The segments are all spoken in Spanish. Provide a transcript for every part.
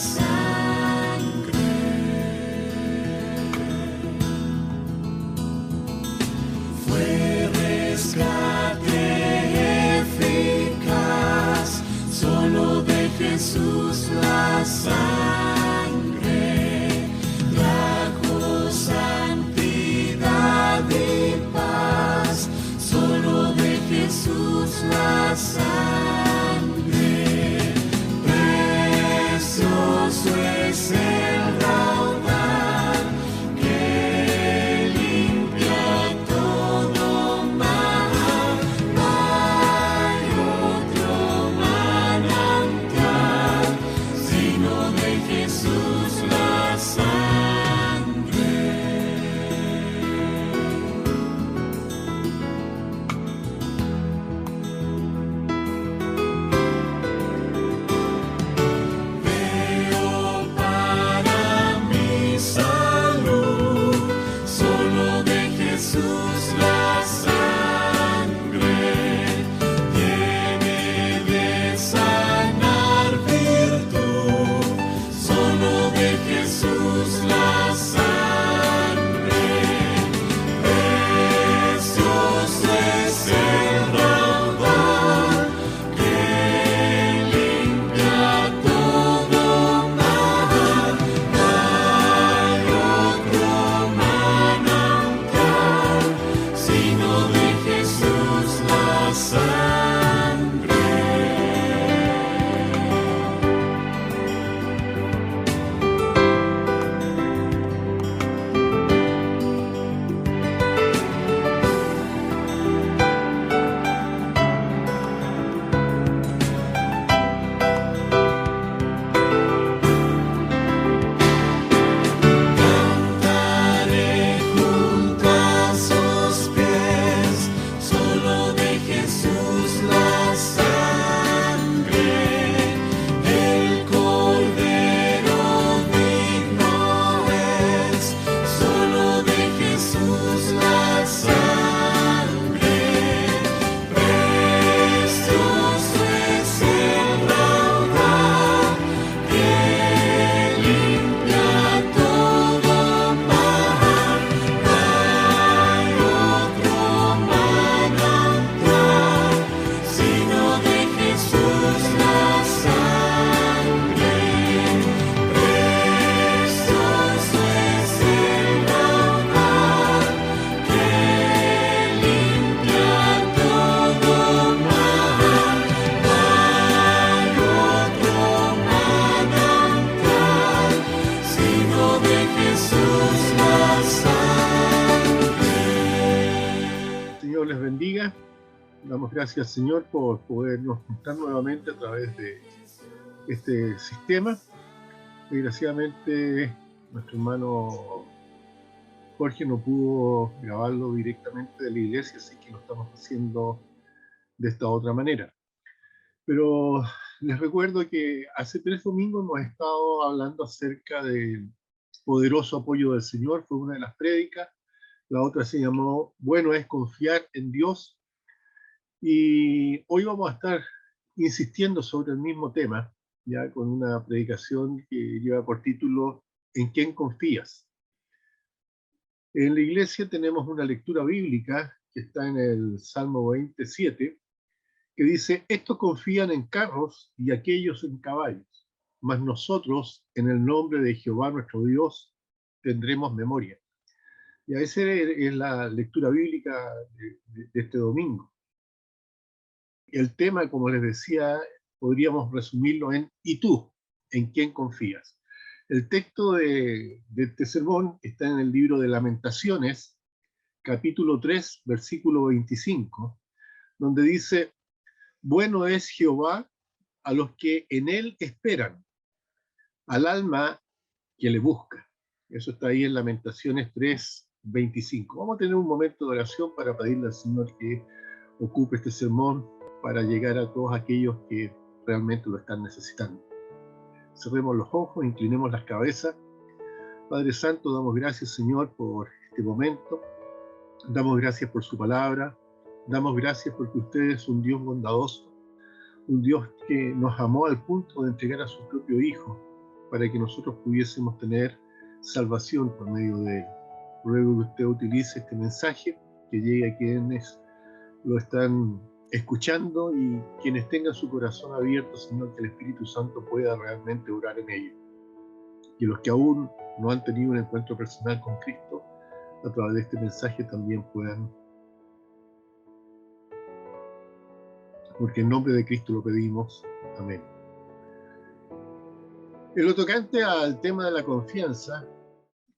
sangre. Fue rescate eficaz, solo de Jesús la sangre trajo santidad y paz, solo de Jesús la sangre. Precioso es el raudal que limpia todo mal. No hay otro manantial sino de Jesús la sangre. Veo para mi salud, solo de Jesús la sangre tiene de sanar virtud, solo de Jesús la sangre. Precioso es el raudal que limpia todo mal. No hay otro manantial sino de Jesús la sangre. Cantaré junto a sus pies, solo de Jesús la sangre. El Cordero digno es, solo de Jesús la sangre. Precioso es el raudal que limpia todo mal. No hay otro manantial sino de Jesús la sangre. Precioso es el raudal que limpia todo mal. No hay otro manantial sino de Jesús la sangre. Señor les bendiga. Damos gracias, Señor, por podernos juntar nuevamente a través de este sistema. Desgraciadamente, nuestro hermano Jorge no pudo grabarlo directamente de la iglesia, así que lo estamos haciendo de esta otra manera. Pero les recuerdo que hace 3 domingos hemos estado hablando acerca del poderoso apoyo del Señor. Fue una de las prédicas. La otra se llamó Bueno es confiar en Dios. Y hoy vamos a estar insistiendo sobre el mismo tema, ya con una predicación que lleva por título ¿En quién confías? En la iglesia tenemos una lectura bíblica que está en el Salmo 27, que dice: estos confían en carros y aquellos en caballos, mas nosotros en el nombre de Jehová nuestro Dios tendremos memoria. Y esa es la lectura bíblica de este domingo. El tema, como les decía, podríamos resumirlo en ¿y tú? ¿En quién confías? El texto de este sermón está en el libro de Lamentaciones, capítulo 3, versículo 25, donde dice: bueno es Jehová a los que en él esperan, al alma que le busca. Eso está ahí en Lamentaciones 3, 25. Vamos a tener un momento de oración para pedirle al Señor que ocupe este sermón para llegar a todos aquellos que realmente lo están necesitando. Cerremos los ojos, inclinemos las cabezas. Padre Santo, damos gracias, Señor, por este momento. Damos gracias por su palabra. Damos gracias porque usted es un Dios bondadoso, un Dios que nos amó al punto de entregar a su propio Hijo para que nosotros pudiésemos tener salvación por medio de él. Ruego que usted utilice este mensaje, que llegue a quienes lo están escuchando y quienes tengan su corazón abierto, Señor, que el Espíritu Santo pueda realmente orar en ellos. Y los que aún no han tenido un encuentro personal con Cristo, a través de este mensaje también puedan. Porque en nombre de Cristo lo pedimos. Amén. En lo tocante al tema de la confianza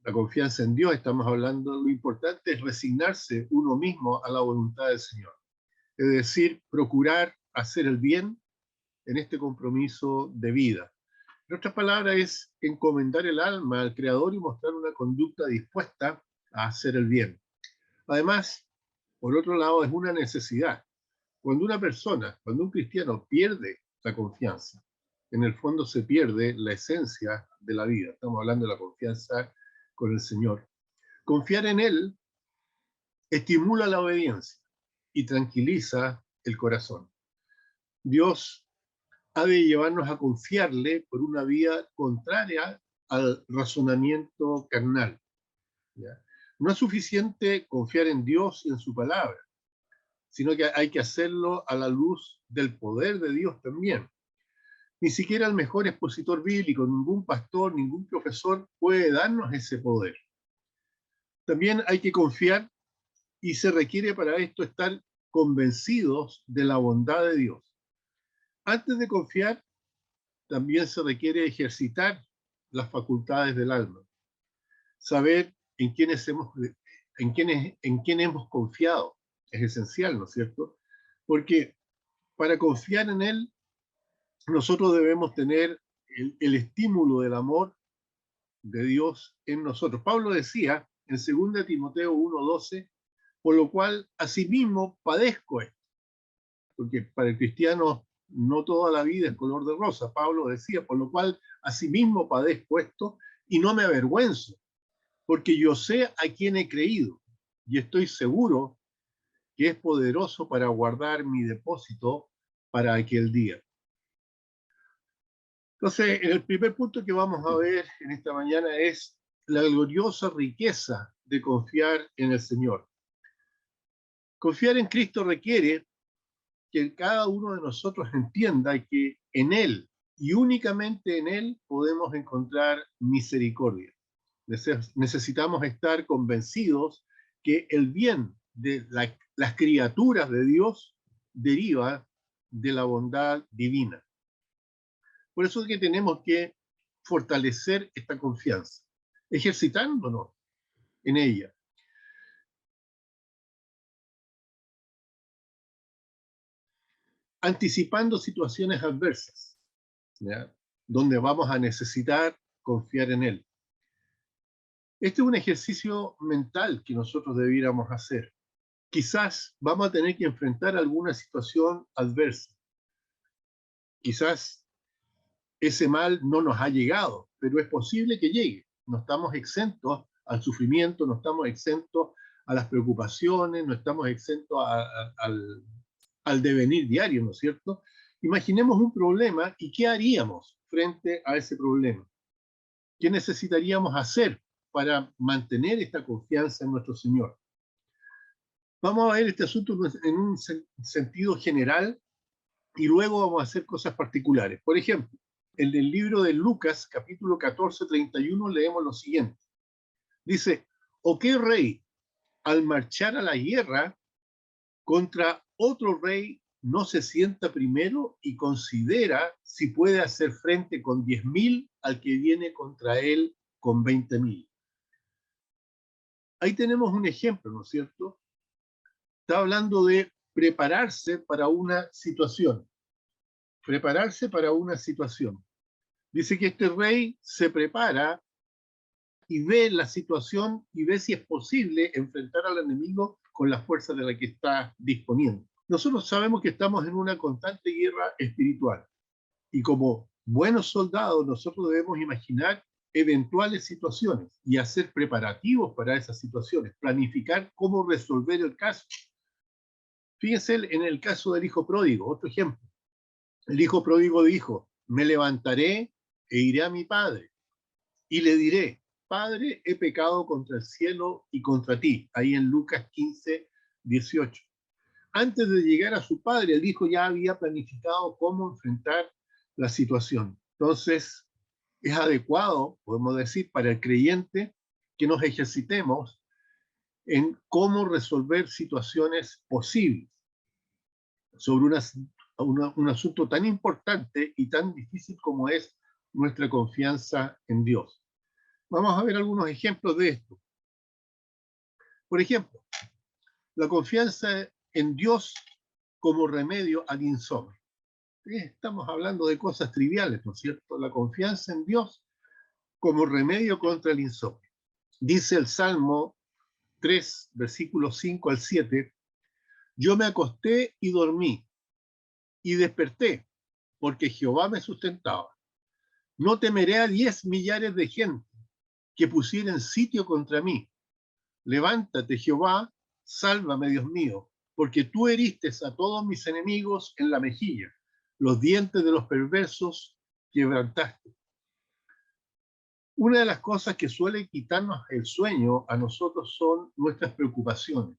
en Dios, estamos hablando, lo importante es resignarse uno mismo a la voluntad del Señor. Es decir, procurar hacer el bien en este compromiso de vida. En otras palabras, es encomendar el alma al Creador y mostrar una conducta dispuesta a hacer el bien. Además, por otro lado, es una necesidad. Cuando un cristiano pierde la confianza, en el fondo se pierde la esencia de la vida. Estamos hablando de la confianza con el Señor. Confiar en Él estimula la obediencia y tranquiliza el corazón. Dios ha de llevarnos a confiarle por una vía contraria al razonamiento carnal. ¿Ya? No es suficiente confiar en Dios y en su palabra, sino que hay que hacerlo a la luz del poder de Dios también. Ni siquiera el mejor expositor bíblico, ningún pastor, ningún profesor puede darnos ese poder. También hay que confiar y se requiere para esto estar convencidos de la bondad de Dios. Antes de confiar, también se requiere ejercitar las facultades del alma. Saber en quién hemos confiado es esencial, ¿no es cierto? Porque para confiar en Él, nosotros debemos tener el estímulo del amor de Dios en nosotros. Pablo decía en 2 Timoteo 1:12, por lo cual asimismo padezco esto. Porque para el cristiano no toda la vida es color de rosa. Pablo decía, por lo cual asimismo padezco esto y no me avergüenzo, porque yo sé a quién he creído y estoy seguro que es poderoso para guardar mi depósito para aquel día. Entonces, el primer punto que vamos a ver en esta mañana es la gloriosa riqueza de confiar en el Señor. Confiar en Cristo requiere que cada uno de nosotros entienda que en Él y únicamente en Él podemos encontrar misericordia. Necesitamos estar convencidos que el bien de las criaturas de Dios deriva de la bondad divina. Por eso es que tenemos que fortalecer esta confianza, ejercitándonos en ella. Anticipando situaciones adversas, ¿ya? Donde vamos a necesitar confiar en Él. Este es un ejercicio mental que nosotros debiéramos hacer. Quizás vamos a tener que enfrentar alguna situación adversa. Quizás ese mal no nos ha llegado, pero es posible que llegue. No estamos exentos al sufrimiento, no estamos exentos a las preocupaciones, no estamos exentos al devenir diario, ¿no es cierto? Imaginemos un problema y ¿qué haríamos frente a ese problema? ¿Qué necesitaríamos hacer para mantener esta confianza en nuestro Señor? Vamos a ver este asunto en un sentido general y luego vamos a hacer cosas particulares. Por ejemplo, en el libro de Lucas, capítulo 14, 31, leemos lo siguiente. Dice, ¿o qué rey al marchar a la guerra contra otro rey no se sienta primero y considera si puede hacer frente con 10.000 al que viene contra él con 20.000? Ahí tenemos un ejemplo, ¿no es cierto? Está hablando de prepararse para una situación. Prepararse para una situación. Dice que este rey se prepara y ve la situación y ve si es posible enfrentar al enemigo con las fuerzas de la que está disponiendo. Nosotros sabemos que estamos en una constante guerra espiritual y como buenos soldados nosotros debemos imaginar eventuales situaciones y hacer preparativos para esas situaciones, planificar cómo resolver el caso. Fíjense en el caso del hijo pródigo, otro ejemplo. El hijo pródigo dijo, me levantaré e iré a mi padre y le diré, Padre, he pecado contra el cielo y contra ti. Ahí en Lucas 15, 18. Antes de llegar a su padre, el hijo ya había planificado cómo enfrentar la situación. Entonces, es adecuado, podemos decir, para el creyente que nos ejercitemos en cómo resolver situaciones posibles sobre un asunto tan importante y tan difícil como es nuestra confianza en Dios. Vamos a ver algunos ejemplos de esto. Por ejemplo, la confianza en Dios como remedio al insomnio. Estamos hablando de cosas triviales, ¿no es cierto? La confianza en Dios como remedio contra el insomnio. Dice el Salmo 3, versículos 5 al 7, yo me acosté y dormí, y desperté, porque Jehová me sustentaba. No temeré a 10 millares de gente que pusieren sitio contra mí. Levántate, Jehová, sálvame, Dios mío, porque tú heriste a todos mis enemigos en la mejilla, los dientes de los perversos quebrantaste. Una de las cosas que suele quitarnos el sueño a nosotros son nuestras preocupaciones.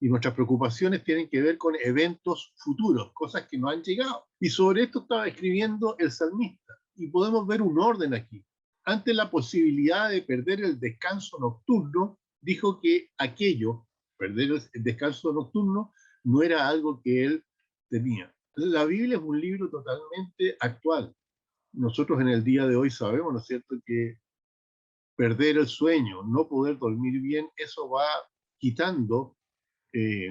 Y nuestras preocupaciones tienen que ver con eventos futuros, cosas que no han llegado. Y sobre esto estaba escribiendo el salmista. Y podemos ver un orden aquí. Ante la posibilidad de perder el descanso nocturno, dijo que aquello, perder el descanso nocturno, no era algo que él tenía. La Biblia es un libro totalmente actual. Nosotros en el día de hoy sabemos, ¿no es cierto?, que perder el sueño, no poder dormir bien, eso va quitando eh,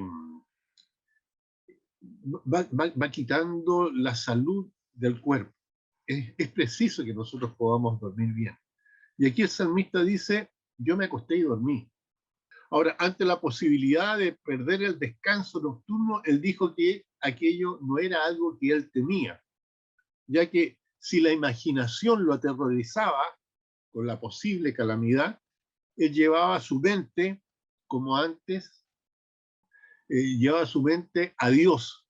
va quitando la salud del cuerpo. Es preciso que nosotros podamos dormir bien. Y aquí el salmista dice, yo me acosté y dormí. Ahora, ante la posibilidad de perder el descanso nocturno, él dijo que aquello no era algo que él temía, ya que si la imaginación lo aterrorizaba con la posible calamidad, él llevaba su mente, como antes, llevaba su mente a Dios,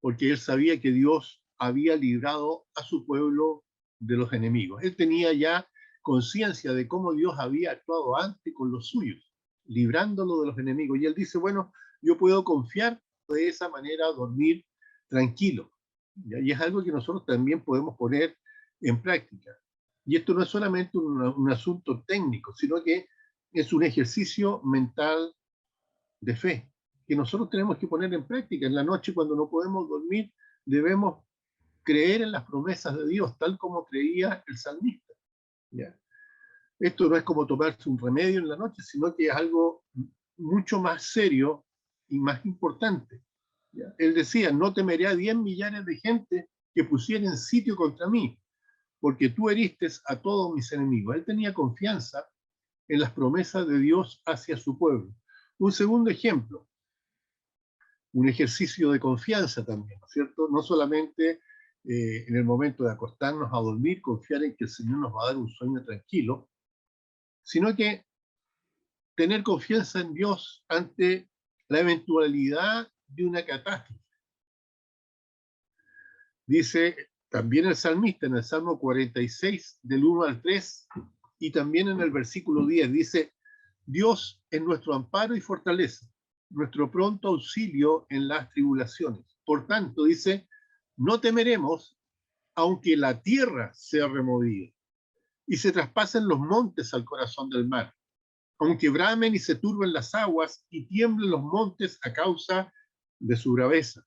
porque él sabía que Dios había librado a su pueblo de los enemigos. Él tenía ya conciencia de cómo Dios había actuado antes con los suyos, librándolo de los enemigos. Y él dice, bueno, yo puedo confiar de esa manera, dormir tranquilo. Y es algo que nosotros también podemos poner en práctica. Y esto no es solamente un asunto técnico, sino que es un ejercicio mental de fe que nosotros tenemos que poner en práctica. En la noche, cuando no podemos dormir, debemos creer en las promesas de Dios, tal como creía el salmista. ¿Ya? Esto no es como tomarse un remedio en la noche, sino que es algo mucho más serio y más importante. ¿Ya? Él decía, no temeré a 10 millares de gente que pusieran sitio contra mí, porque tú heriste a todos mis enemigos. Él tenía confianza en las promesas de Dios hacia su pueblo. Un segundo ejemplo, un ejercicio de confianza también, ¿no es cierto? No solamente en el momento de acostarnos a dormir, confiar en que el Señor nos va a dar un sueño tranquilo, sino que tener confianza en Dios ante la eventualidad de una catástrofe. Dice también el salmista en el Salmo 46, del 1 al 3, y también en el versículo 10, dice, Dios es nuestro amparo y fortaleza, nuestro pronto auxilio en las tribulaciones. Por tanto, dice, no temeremos, aunque la tierra sea removida y se traspasen los montes al corazón del mar, aunque bramen y se turben las aguas y tiemblen los montes a causa de su braveza.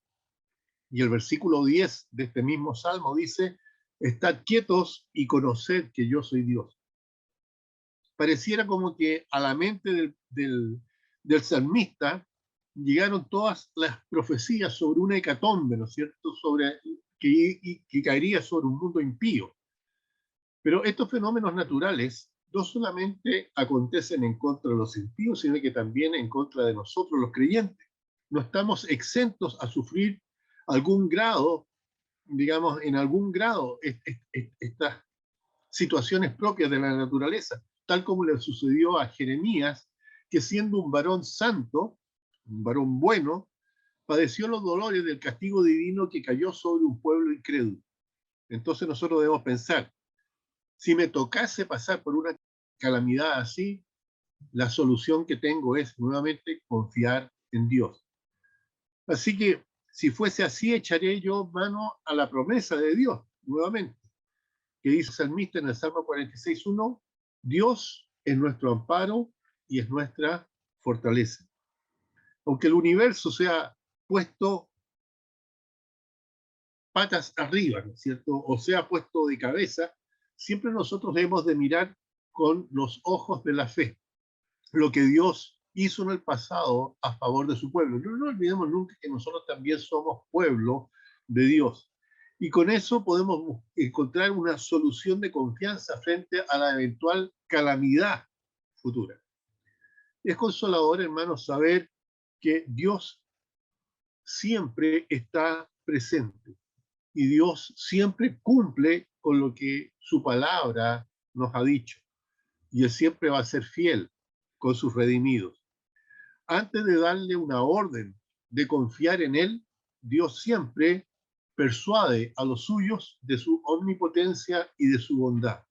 Y el versículo 10 de este mismo salmo dice, estad quietos y conoced que yo soy Dios. Pareciera como que a la mente del salmista llegaron todas las profecías sobre una hecatombe, ¿no es cierto?, sobre que caería sobre un mundo impío. Pero estos fenómenos naturales no solamente acontecen en contra de los impíos, sino que también en contra de nosotros, los creyentes. No estamos exentos a sufrir algún grado, digamos, en algún grado, estas situaciones propias de la naturaleza, tal como le sucedió a Jeremías, que siendo un varón santo, un varón bueno, padeció los dolores del castigo divino que cayó sobre un pueblo incrédulo. Entonces nosotros debemos pensar, Si me tocase pasar por una calamidad así, la solución que tengo es nuevamente confiar en Dios. Así que si fuese así, echaré yo mano a la promesa de Dios, nuevamente, que dice el salmista en el Salmo 46:1, Dios es nuestro amparo y es nuestra fortaleza. Aunque el universo sea puesto patas arriba, ¿no es cierto? O sea, puesto de cabeza, siempre nosotros debemos de mirar con los ojos de la fe lo que Dios hizo en el pasado a favor de su pueblo. No olvidemos nunca que nosotros también somos pueblo de Dios. Y con eso podemos encontrar una solución de confianza frente a la eventual calamidad futura. Es consolador, hermanos, saber que Dios siempre está presente y Dios siempre cumple con lo que su palabra nos ha dicho. Y Él siempre va a ser fiel con sus redimidos. Antes de darle una orden de confiar en Él, Dios siempre persuade a los suyos de su omnipotencia y de su bondad.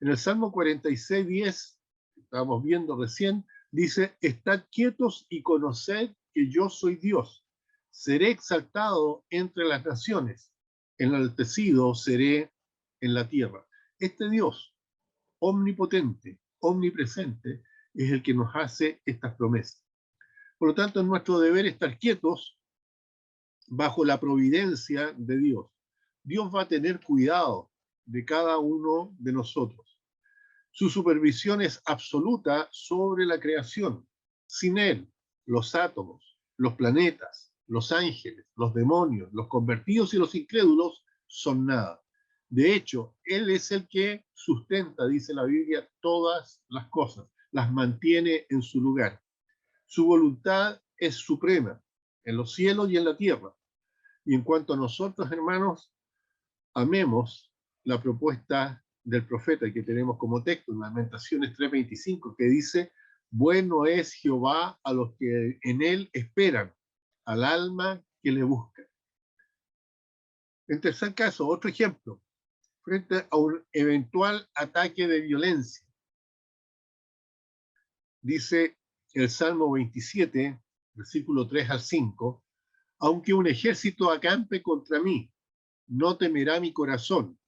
En el Salmo 46:10, que estábamos viendo recién, dice, estad quietos y conoced que yo soy Dios. Seré exaltado entre las naciones, enaltecido seré en la tierra. Este Dios omnipotente, omnipresente, es el que nos hace estas promesas. Por lo tanto, es nuestro deber estar quietos bajo la providencia de Dios. Dios va a tener cuidado de cada uno de nosotros. Su supervisión es absoluta sobre la creación. Sin Él, los átomos, los planetas, los ángeles, los demonios, los convertidos y los incrédulos son nada. De hecho, Él es el que sustenta, dice la Biblia, todas las cosas, las mantiene en su lugar. Su voluntad es suprema en los cielos y en la tierra. Y en cuanto a nosotros, hermanos, amemos la propuesta del profeta que tenemos como texto en Lamentaciones 3:25, que dice, bueno es Jehová a los que en él esperan, al alma que le busca. En tercer caso, otro ejemplo, frente a un eventual ataque de violencia. Dice el Salmo 27, versículo 3 al 5, aunque un ejército acampe contra mí, no temerá mi corazón.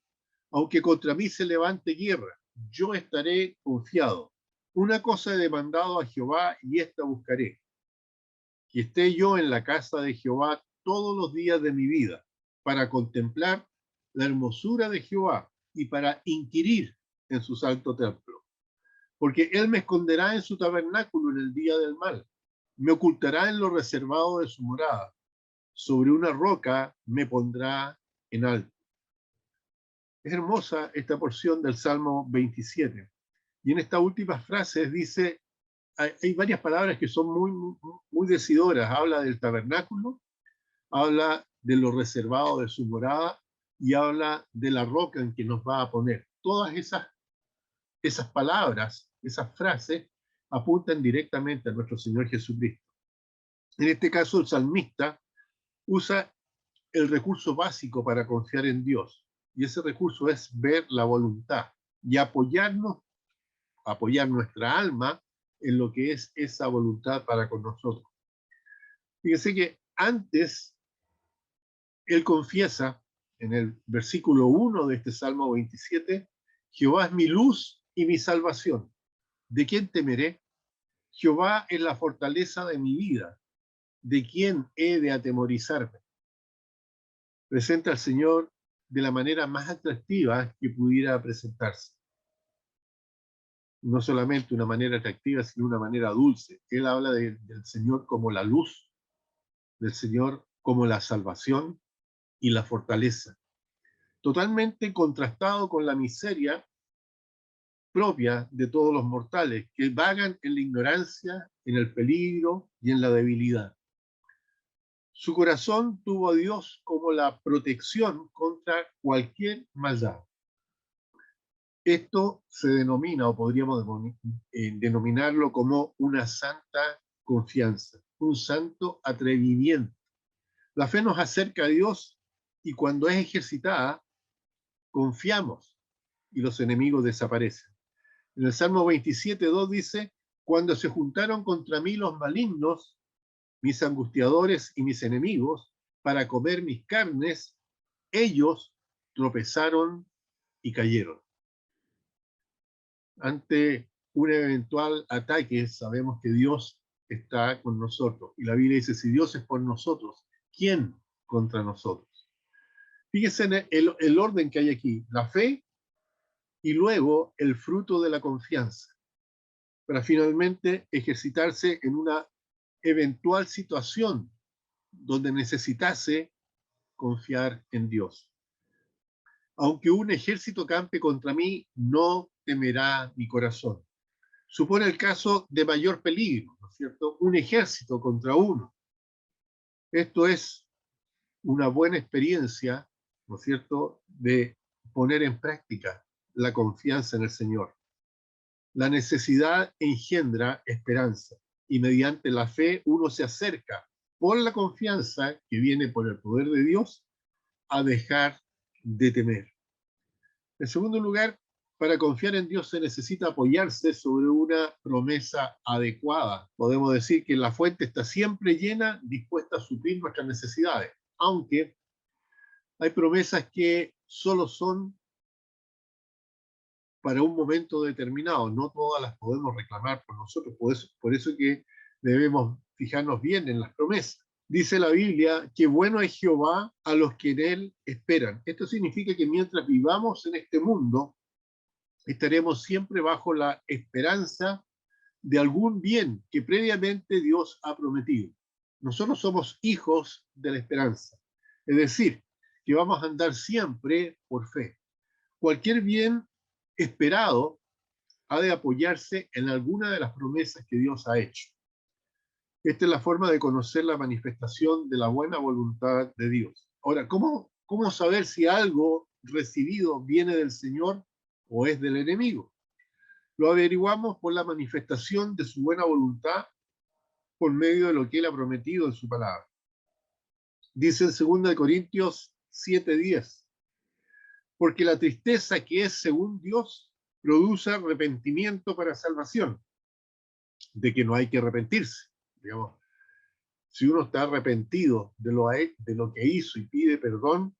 Aunque contra mí se levante guerra, yo estaré confiado. Una cosa he demandado a Jehová y esta buscaré, que esté yo en la casa de Jehová todos los días de mi vida, para contemplar la hermosura de Jehová y para inquirir en su santo templo. Porque él me esconderá en su tabernáculo en el día del mal, me ocultará en lo reservado de su morada, sobre una roca me pondrá en alto. Es hermosa esta porción del Salmo 27. Y en estas últimas frases dice, hay varias palabras que son muy decidoras. Habla del tabernáculo, habla de lo reservado de su morada y habla de la roca en que nos va a poner. Todas esas palabras, esas frases, apuntan directamente a nuestro Señor Jesucristo. En este caso, el salmista usa el recurso básico para confiar en Dios. Y ese recurso es ver la voluntad y apoyar nuestra alma en lo que es esa voluntad para con nosotros. Fíjense que antes él confiesa en el versículo 1 de este Salmo 27, Jehová es mi luz y mi salvación. ¿De quién temeré? Jehová es la fortaleza de mi vida. ¿De quién he de atemorizarme? Presenta al Señor de la manera más atractiva que pudiera presentarse. No solamente una manera atractiva, sino una manera dulce. Él habla del Señor como la luz, del Señor como la salvación y la fortaleza. Totalmente contrastado con la miseria propia de todos los mortales, que vagan en la ignorancia, en el peligro y en la debilidad. Su corazón tuvo a Dios como la protección contra cualquier maldad. Esto se denomina, o podríamos denominarlo como una santa confianza, un santo atrevimiento. La fe nos acerca a Dios y cuando es ejercitada, confiamos y los enemigos desaparecen. En el Salmo 27:2 dice, cuando se juntaron contra mí los malignos, mis angustiadores y mis enemigos, para comer mis carnes, ellos tropezaron y cayeron. Ante un eventual ataque, sabemos que Dios está con nosotros. Y la Biblia dice, si Dios es por nosotros, ¿quién contra nosotros? Fíjense en el orden que hay aquí, la fe y luego el fruto de la confianza, para finalmente ejercitarse en una eventual situación donde necesitase confiar en Dios. Aunque un ejército campe contra mí, no temerá mi corazón. Supone el caso de mayor peligro, ¿no es cierto? Un ejército contra uno. Esto es una buena experiencia, ¿no es cierto?, de poner en práctica la confianza en el Señor. La necesidad engendra esperanza y mediante la fe uno se acerca por la confianza que viene por el poder de Dios a dejar de temer. En segundo lugar, para confiar en Dios se necesita apoyarse sobre una promesa adecuada. Podemos decir que la fuente está siempre llena, dispuesta a suplir nuestras necesidades, aunque hay promesas que solo son para un momento determinado, no todas las podemos reclamar por nosotros, por eso que debemos fijarnos bien en las promesas. Dice la Biblia que bueno es Jehová a los que en él esperan. Esto significa que mientras vivamos en este mundo, estaremos siempre bajo la esperanza de algún bien que previamente Dios ha prometido. Nosotros somos hijos de la esperanza, es decir, que vamos a andar siempre por fe. Cualquier bien esperado ha de apoyarse en alguna de las promesas que Dios ha hecho. Esta es la forma de conocer la manifestación de la buena voluntad de Dios. Ahora, ¿cómo saber si algo recibido viene del Señor o es del enemigo? Lo averiguamos por la manifestación de su buena voluntad por medio de lo que Él ha prometido en su palabra. Dice en 2 Corintios 7:10, porque la tristeza que es según Dios produce arrepentimiento para salvación, de que no hay que arrepentirse. Digamos, si uno está arrepentido de lo que hizo y pide perdón,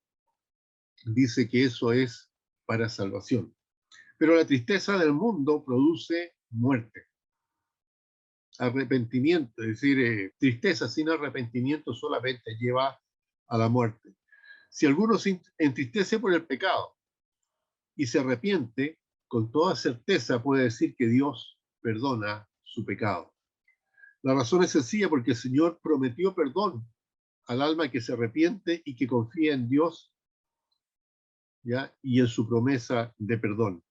dice que eso es para salvación. Pero la tristeza del mundo produce muerte. Arrepentimiento, es decir, tristeza sin arrepentimiento solamente lleva a la muerte. Si alguno se entristece por el pecado y se arrepiente, con toda certeza puede decir que Dios perdona su pecado. La razón es sencilla, porque el Señor prometió perdón al alma que se arrepiente y que confía en Dios, ¿ya?, y en su promesa de perdón.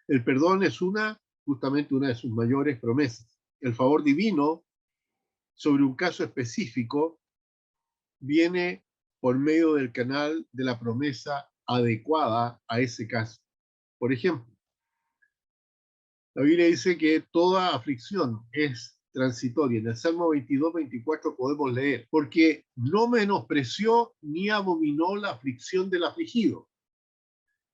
El perdón es justamente una de sus mayores promesas. El favor divino sobre un caso específico viene por medio del canal de la promesa adecuada a ese caso. Por ejemplo, la Biblia dice que toda aflicción es transitoria. En el Salmo 22:24 podemos leer, porque no menospreció ni abominó la aflicción del afligido,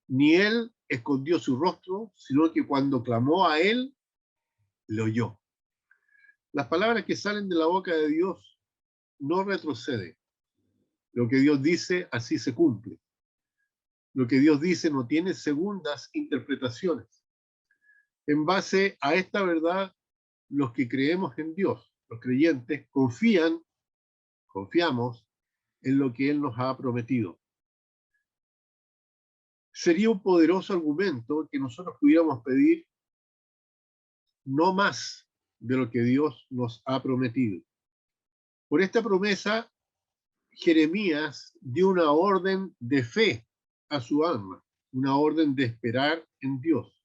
ni él escondió su rostro, sino que cuando clamó a él, le oyó. Las palabras que salen de la boca de Dios no retroceden. Lo que Dios dice, así se cumple. Lo que Dios dice no tiene segundas interpretaciones. En base a esta verdad, los que creemos en Dios, los creyentes, confiamos en lo que Él nos ha prometido. Sería un poderoso argumento que nosotros pudiéramos pedir no más de lo que Dios nos ha prometido. Por esta promesa, Jeremías dio una orden de fe a su alma, una orden de esperar en Dios.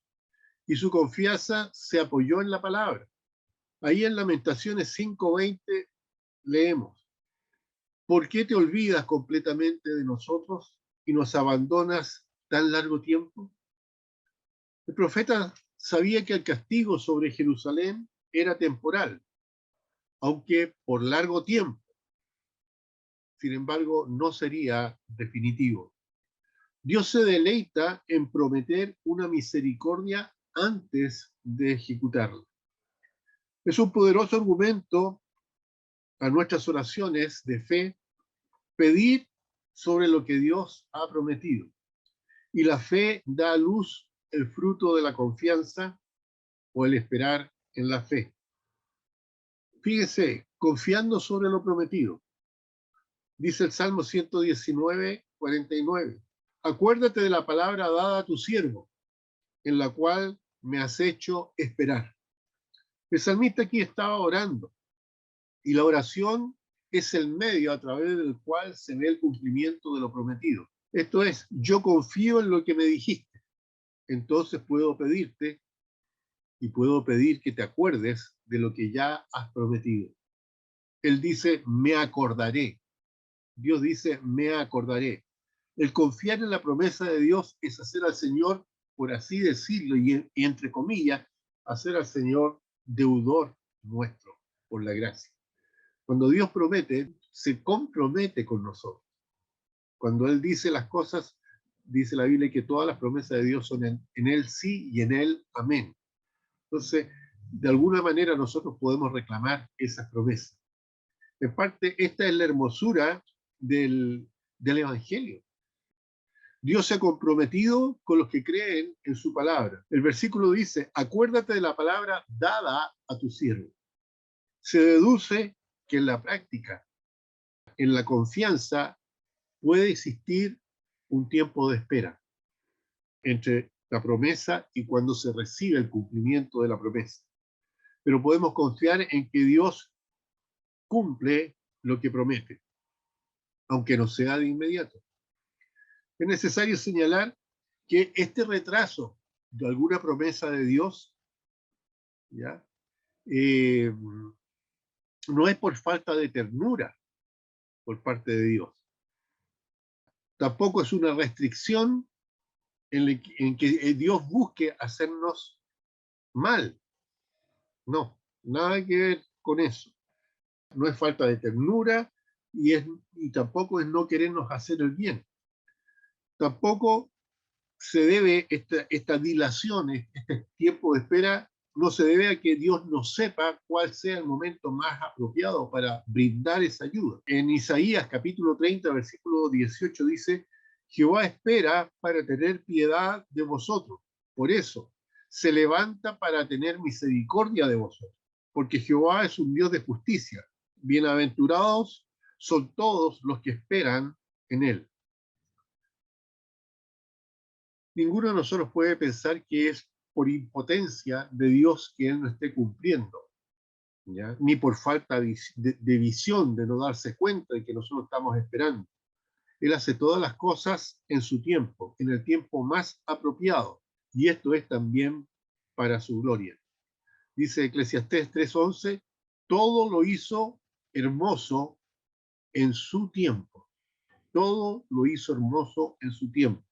Y su confianza se apoyó en la palabra. Ahí en Lamentaciones 5:20 leemos, ¿por qué te olvidas completamente de nosotros y nos abandonas tan largo tiempo? El profeta sabía que el castigo sobre Jerusalén era temporal, aunque por largo tiempo. Sin embargo, no sería definitivo. Dios se deleita en prometer una misericordia antes de ejecutarla. Es un poderoso argumento a nuestras oraciones de fe pedir sobre lo que Dios ha prometido. Y la fe da a luz el fruto de la confianza o el esperar en la fe. Fíjese, confiando sobre lo prometido. Dice el Salmo 119, 49. Acuérdate de la palabra dada a tu siervo, en la cual me has hecho esperar. El salmista aquí estaba orando, y la oración es el medio a través del cual se ve el cumplimiento de lo prometido. Esto es, yo confío en lo que me dijiste, entonces puedo pedirte y puedo pedir que te acuerdes de lo que ya has prometido. Él dice, me acordaré. Dios dice, me acordaré. El confiar en la promesa de Dios es hacer al Señor, por así decirlo, y entre comillas, hacer al Señor deudor nuestro por la gracia. Cuando Dios promete, se compromete con nosotros. Cuando Él dice las cosas, dice la Biblia que todas las promesas de Dios son en Él sí y en Él amén. Entonces, de alguna manera nosotros podemos reclamar esas promesas. En parte, esta es la hermosura del Evangelio. Dios se ha comprometido con los que creen en su palabra. El versículo dice, acuérdate de la palabra dada a tu siervo. Se deduce que en la práctica, en la confianza, puede existir un tiempo de espera entre la promesa y cuando se recibe el cumplimiento de la promesa. Pero podemos confiar en que Dios cumple lo que promete, aunque no sea de inmediato. Es necesario señalar que este retraso de alguna promesa de Dios, ¿ya? No es por falta de ternura por parte de Dios. Tampoco es una restricción en que Dios busque hacernos mal. No, nada que ver con eso. No es falta de ternura y tampoco es no querernos hacer el bien. Tampoco se debe, esta dilación, este tiempo de espera, no se debe a que Dios no sepa cuál sea el momento más apropiado para brindar esa ayuda. En Isaías capítulo 30, versículo 18 dice, Jehová espera para tener piedad de vosotros. Por eso, se levanta para tener misericordia de vosotros. Porque Jehová es un Dios de justicia. Bienaventurados son todos los que esperan en él. Ninguno de nosotros puede pensar que es por impotencia de Dios que Él no esté cumpliendo, ¿ya? Ni por falta de visión, de no darse cuenta de que nosotros estamos esperando. Él hace todas las cosas en su tiempo, en el tiempo más apropiado, y esto es también para su gloria. Dice Eclesiastés 3:11, todo lo hizo hermoso en su tiempo. Todo lo hizo hermoso en su tiempo.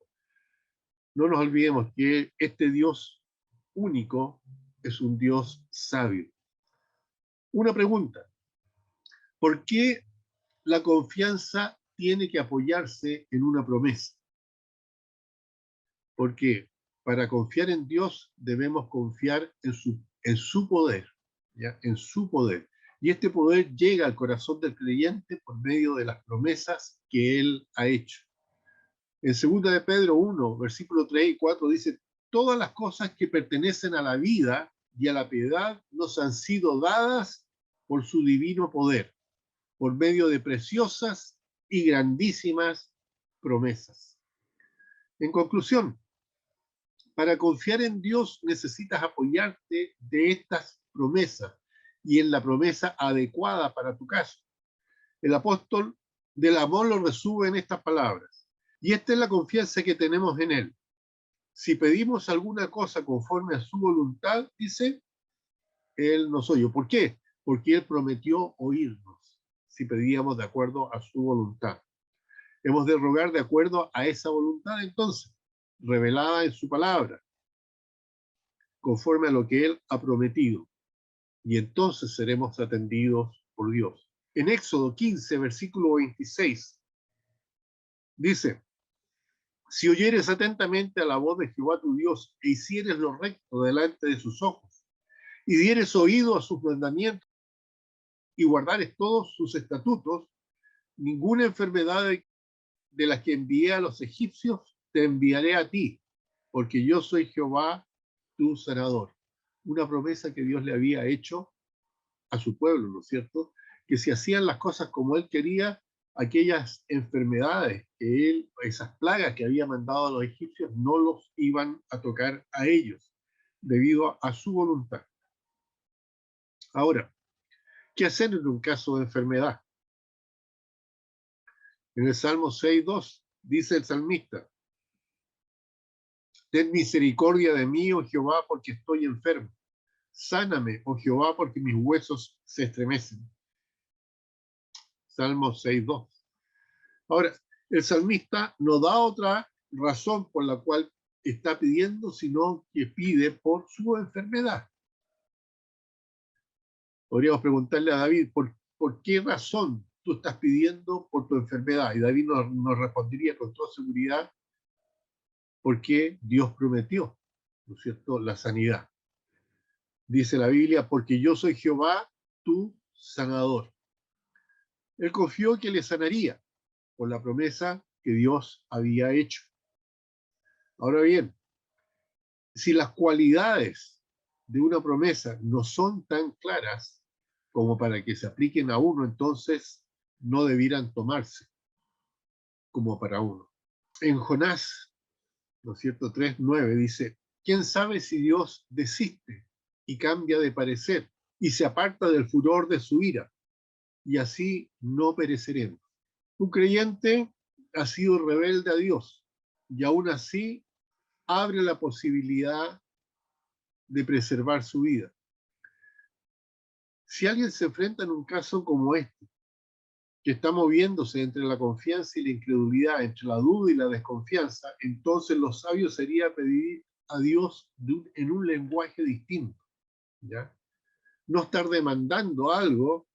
No nos olvidemos que este Dios único es un Dios sabio. Una pregunta, ¿por qué la confianza tiene que apoyarse en una promesa? Porque para confiar en Dios debemos confiar en su poder, ¿ya? En su poder. Y este poder llega al corazón del creyente por medio de las promesas que Él ha hecho. En 2 de Pedro 1, versículo 3 y 4 dice, todas las cosas que pertenecen a la vida y a la piedad nos han sido dadas por su divino poder, por medio de preciosas y grandísimas promesas. En conclusión, para confiar en Dios necesitas apoyarte de estas promesas y en la promesa adecuada para tu caso. El apóstol del amor lo resume en estas palabras. Y esta es la confianza que tenemos en Él. Si pedimos alguna cosa conforme a su voluntad, dice, Él nos oye. ¿Por qué? Porque Él prometió oírnos si pedíamos de acuerdo a su voluntad. Hemos de rogar de acuerdo a esa voluntad, entonces, revelada en su palabra, conforme a lo que Él ha prometido. Y entonces seremos atendidos por Dios. En Éxodo 15, versículo 26, dice, Si oyeres atentamente a la voz de Jehová tu Dios e hicieres lo recto delante de sus ojos, y dieres oído a sus mandamientos y guardares todos sus estatutos, ninguna enfermedad de las que envié a los egipcios te enviaré a ti, porque yo soy Jehová tu sanador. Una promesa que Dios le había hecho a su pueblo, ¿no es cierto? Que si hacían las cosas como él quería, aquellas enfermedades que él, esas plagas que había mandado a los egipcios, no los iban a tocar a ellos, debido a su voluntad. Ahora, ¿qué hacer en un caso de enfermedad? En el Salmo 6:2 dice el salmista: ten misericordia de mí, oh Jehová, porque estoy enfermo. Sáname, oh Jehová, porque mis huesos se estremecen. Salmo 6:2. Ahora, el salmista no da otra razón por la cual está pidiendo, sino que pide por su enfermedad. Podríamos preguntarle a David, ¿por qué razón tú estás pidiendo por tu enfermedad? Y David nos respondería con toda seguridad, porque Dios prometió, ¿no es cierto?, la sanidad. Dice la Biblia, porque yo soy Jehová, tu sanador. Él confió que le sanaría por la promesa que Dios había hecho. Ahora bien, si las cualidades de una promesa no son tan claras como para que se apliquen a uno, entonces no debieran tomarse como para uno. En Jonás, ¿no es cierto?, 3:9 dice: ¿quién sabe si Dios desiste y cambia de parecer y se aparta del furor de su ira? Y así no pereceremos. Un creyente ha sido rebelde a Dios y aún así abre la posibilidad de preservar su vida. Si alguien se enfrenta en un caso como este, que está moviéndose entre la confianza y la incredulidad, entre la duda y la desconfianza, entonces lo sabio sería pedir a Dios en un lenguaje distinto, ¿ya? No estar demandando algo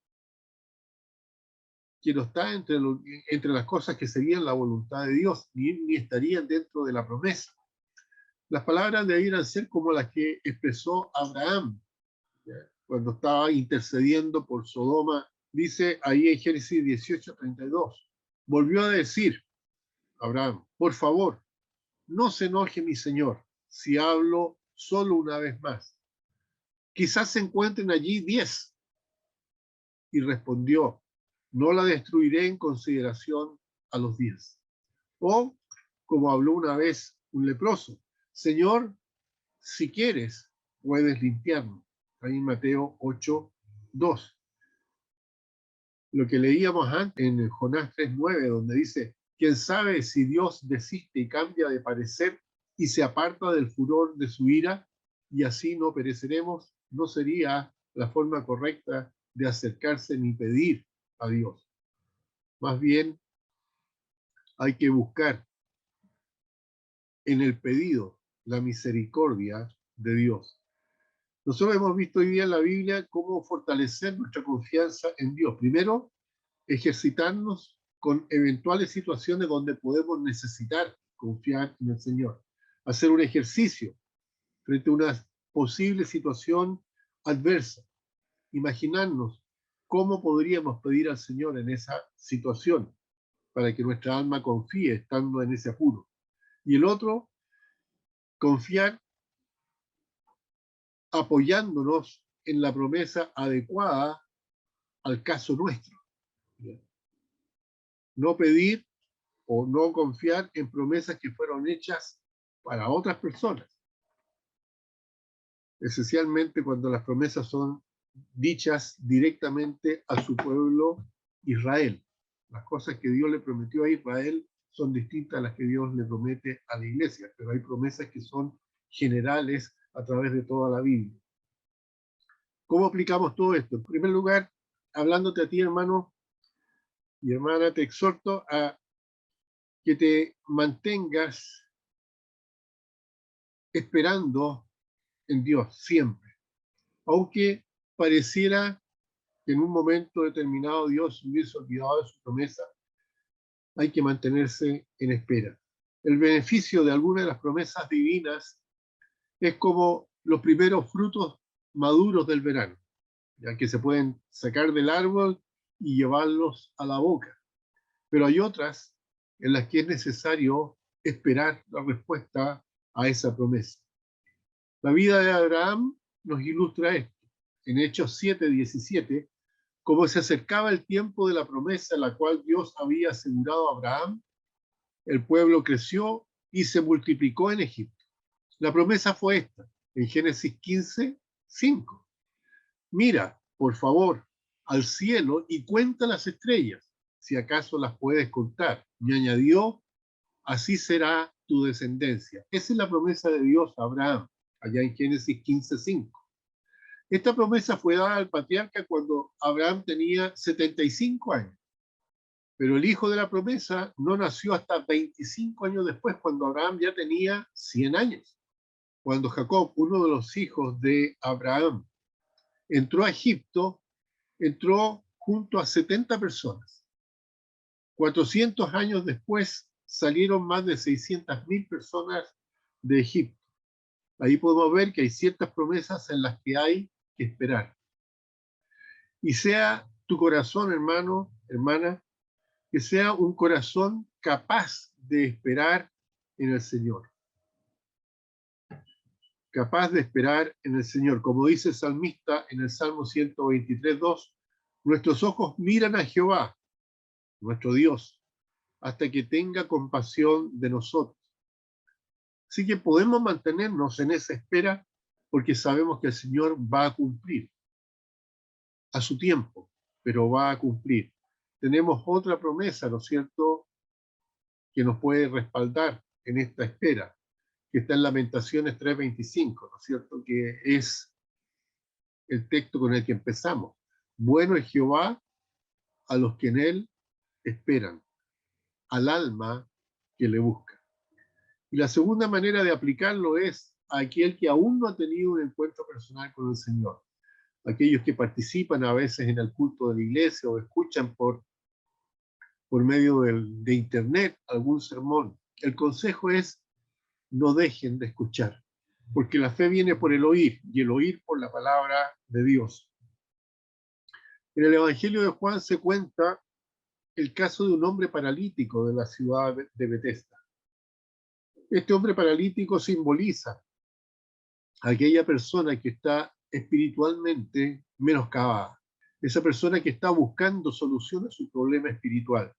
que no está entre las cosas que serían la voluntad de Dios, ni estarían dentro de la promesa. Las palabras debieran ser como las que expresó Abraham, ¿ya?, cuando estaba intercediendo por Sodoma. Dice ahí en Génesis 18:32, volvió a decir Abraham: por favor, no se enoje mi señor si hablo solo una vez más. Quizás se encuentren allí 10. Y respondió: no la destruiré en consideración a los 10. O, como habló una vez un leproso: Señor, si quieres, puedes limpiarme. Ahí en Mateo 8:2. Lo que leíamos antes en Jonás 3:9, donde dice: quién sabe si Dios desiste y cambia de parecer y se aparta del furor de su ira, y así no pereceremos. No sería la forma correcta de acercarse ni pedir a Dios. Más bien, hay que buscar en el pedido la misericordia de Dios. Nosotros hemos visto hoy día en la Biblia cómo fortalecer nuestra confianza en Dios. Primero, ejercitarnos con eventuales situaciones donde podemos necesitar confiar en el Señor. Hacer un ejercicio frente a una posible situación adversa. Imaginarnos cómo podríamos pedir al Señor en esa situación para que nuestra alma confíe estando en ese apuro. Y el otro, confiar apoyándonos en la promesa adecuada al caso nuestro. No pedir o no confiar en promesas que fueron hechas para otras personas, esencialmente cuando las promesas son dichas directamente a su pueblo Israel. Las cosas que Dios le prometió a Israel son distintas a las que Dios le promete a la iglesia, pero hay promesas que son generales a través de toda la Biblia. ¿Cómo aplicamos todo esto? En primer lugar, hablándote a ti, hermano y hermana, te exhorto a que te mantengas esperando en Dios siempre. Aunque pareciera que en un momento determinado Dios hubiese olvidado de su promesa, hay que mantenerse en espera. El beneficio de alguna de las promesas divinas es como los primeros frutos maduros del verano, ya que se pueden sacar del árbol y llevarlos a la boca. Pero hay otras en las que es necesario esperar la respuesta a esa promesa. La vida de Abraham nos ilustra esto. En Hechos 7:17, como se acercaba el tiempo de la promesa, la cual Dios había asegurado a Abraham, el pueblo creció y se multiplicó en Egipto. La promesa fue esta, en Génesis 15:5. Mira, por favor, al cielo y cuenta las estrellas, si acaso las puedes contar. Y añadió, así será tu descendencia. Esa es la promesa de Dios a Abraham, allá en Génesis 15:5. Esta promesa fue dada al patriarca cuando Abraham tenía 75 años. Pero el hijo de la promesa no nació hasta 25 años después, cuando Abraham ya tenía 100 años. Cuando Jacob, uno de los hijos de Abraham, entró a Egipto, entró junto a 70 personas. 400 años después salieron más de 600.000 personas de Egipto. Ahí podemos ver que hay ciertas promesas en las que hay que esperar. Y sea tu corazón, hermano, hermana, que sea un corazón capaz de esperar en el Señor. Capaz de esperar en el Señor. Como dice el salmista en el Salmo 123:2, nuestros ojos miran a Jehová, nuestro Dios, hasta que tenga compasión de nosotros. Así que podemos mantenernos en esa espera porque sabemos que el Señor va a cumplir a su tiempo, pero va a cumplir. Tenemos otra promesa, ¿no es cierto?, que nos puede respaldar en esta espera, que está en Lamentaciones 3:25, ¿no es cierto?, que es el texto con el que empezamos. Bueno es Jehová a los que en él esperan, al alma que le busca. Y la segunda manera de aplicarlo es a aquel que aún no ha tenido un encuentro personal con el Señor. Aquellos que participan a veces en el culto de la iglesia o escuchan por medio de internet algún sermón. El consejo es: no dejen de escuchar, porque la fe viene por el oír y el oír por la palabra de Dios. En el Evangelio de Juan se cuenta el caso de un hombre paralítico de la ciudad de Betesda. Este hombre paralítico simboliza a aquella persona que está espiritualmente menoscabada, esa persona que está buscando solución a su problema espiritual.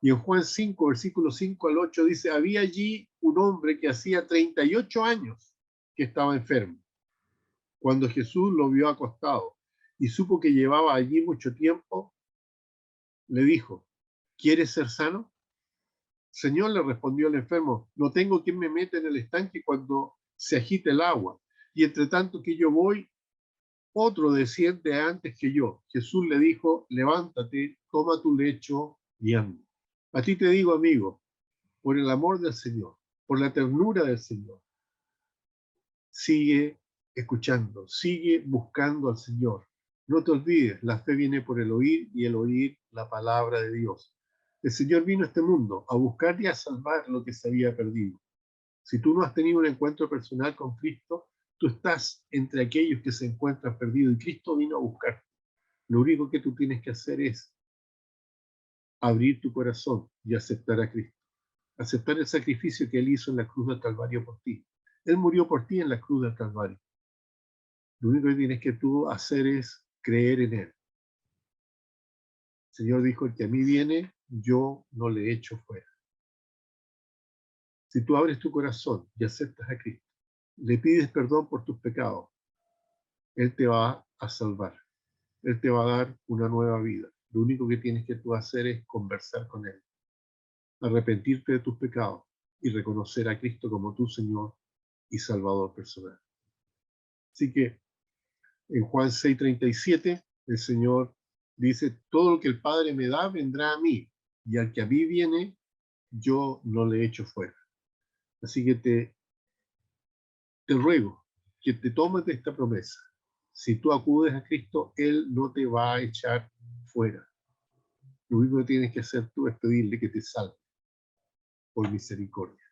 Y en Juan 5, versículos 5 al 8 dice, había allí un hombre que hacía 38 años que estaba enfermo. Cuando Jesús lo vio acostado y supo que llevaba allí mucho tiempo, le dijo, ¿quieres ser sano? Señor, le respondió el enfermo, no tengo quien me meta en el estanque cuando se agite el agua. Y entre tanto que yo voy, otro desciende antes que yo. Jesús le dijo, levántate, toma tu lecho y anda. A ti te digo, amigo, por el amor del Señor, por la ternura del Señor, sigue escuchando, sigue buscando al Señor. No te olvides, la fe viene por el oír y el oír la palabra de Dios. El Señor vino a este mundo a buscar y a salvar lo que se había perdido. Si tú no has tenido un encuentro personal con Cristo, tú estás entre aquellos que se encuentran perdidos y Cristo vino a buscarte. Lo único que tú tienes que hacer es abrir tu corazón y aceptar a Cristo. Aceptar el sacrificio que Él hizo en la cruz del Calvario por ti. Él murió por ti en la cruz del Calvario. Lo único que tienes que tú hacer es creer en Él. El Señor dijo, el que a mí viene, yo no le echo fuera. Si tú abres tu corazón y aceptas a Cristo, le pides perdón por tus pecados, Él te va a salvar. Él te va a dar una nueva vida. Lo único que tienes que tú hacer es conversar con Él, arrepentirte de tus pecados y reconocer a Cristo como tu Señor y Salvador personal. Así que en Juan 6:37 el Señor dice, todo lo que el Padre me da vendrá a mí, y al que a mí viene, yo no le echo fuera. Así que te ruego que te tomes de esta promesa. Si tú acudes a Cristo, Él no te va a echar fuera. Lo único que tienes que hacer tú es pedirle que te salve por misericordia.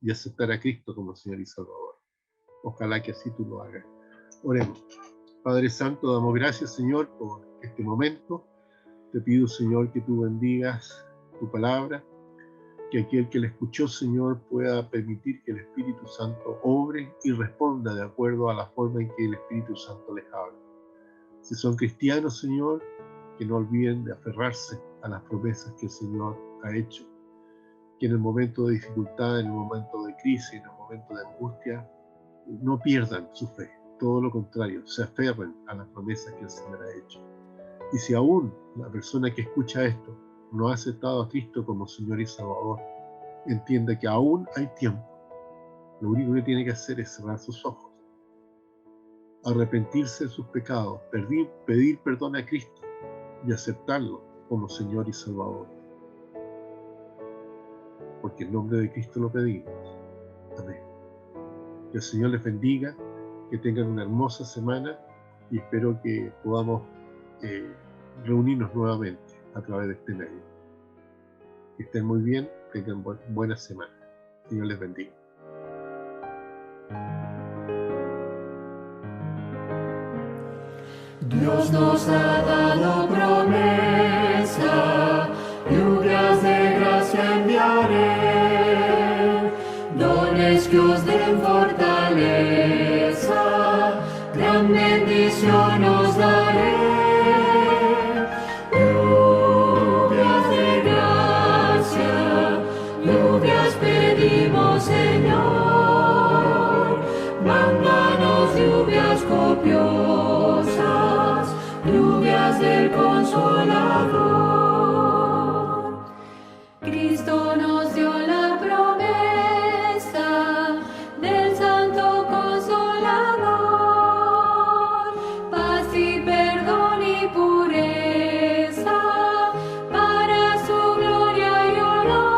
y aceptar a Cristo como Señor y Salvador. Ojalá que así tú lo hagas. Oremos. Padre Santo, damos gracias, Señor, por este momento. Te pido, Señor, que tú bendigas tu palabra, que aquel que la escuchó, Señor, pueda permitir que el Espíritu Santo obre y responda de acuerdo a la forma en que el Espíritu Santo les habla. Si son cristianos, Señor, que no olviden de aferrarse a las promesas que el Señor ha hecho. Que en el momento de dificultad, en el momento de crisis, en el momento de angustia, no pierdan su fe. Todo lo contrario, se aferren a las promesas que el Señor ha hecho. Y si aún la persona que escucha esto no ha aceptado a Cristo como Señor y Salvador, entienda que aún hay tiempo. Lo único que tiene que hacer es cerrar sus ojos, arrepentirse de sus pecados, pedir perdón a Cristo y aceptarlo como Señor y Salvador. Porque en nombre de Cristo lo pedimos. Amén. Que el Señor les bendiga, que tengan una hermosa semana y espero que podamos reunirnos nuevamente a través de este medio. Que estén muy bien, tengan buena semana. Señor les bendiga. Dios nos ha dado promesa, lluvias de gracia enviaré, dones que os den fortaleza, gran bendición os daré. Lluvias de gracia, lluvias pedimos, Señor, mándanos lluvias copiosas, lluvias del Consolador. Cristo nos dio la promesa del Santo Consolador, paz y perdón y pureza para su gloria y honor.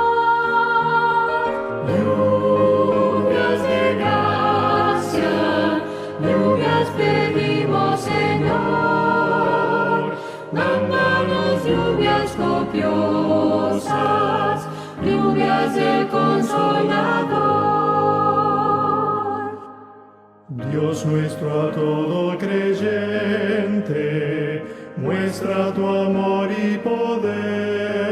Lluvias de gracia, lluvias pedimos, Señor, mándanos lluvias copiosas, lluvias del Consolador. Dios nuestro a todo creyente, muestra tu amor y poder.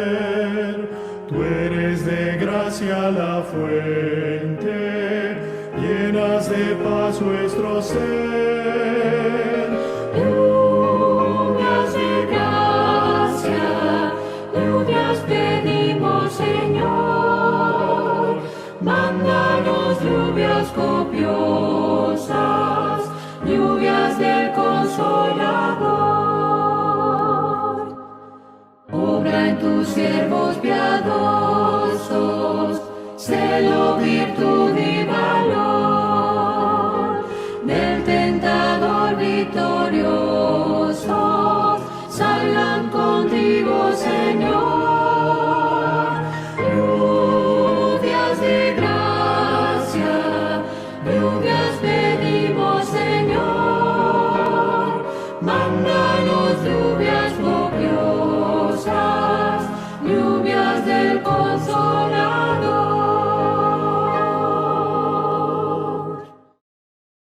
Tú eres de gracia la fuente, llenas de paz nuestro ser. Lluvias de gracia, lluvias pedimos, Señor, mándanos lluvias copiosas, lluvias del Consolador. Obra en tus siervos piadosos, celo, virtud y valor, del tentador victoriosos, salgan contigo, Señor. Lluvias de gracia, lluvias pedimos, Señor, mándanos lluvias